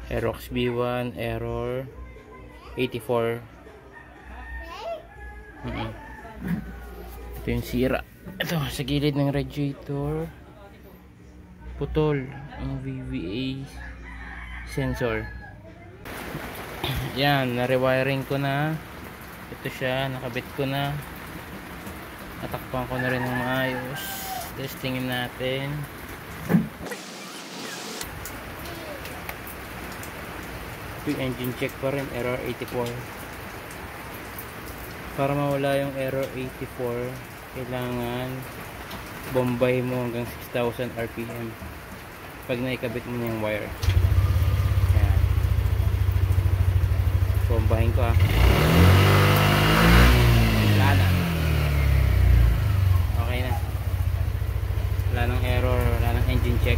Aerox B1 error 84. Ito yung sira. Ito sa gilid ng radiator, putol ang VVA sensor. Yan, na-rewiring ko na. Ito siya, nakabit ko na. Natakpan ko na rin ng maayos. Testingin natin. Ito engine check pa rin, error 84. Para mawala yung error 84, kailangan bombay mo hanggang 6,000 RPM pag naikabit mo na yung wire. Ayan. Bombahin ko wala na. Okay na. Wala nang error, wala nang engine check.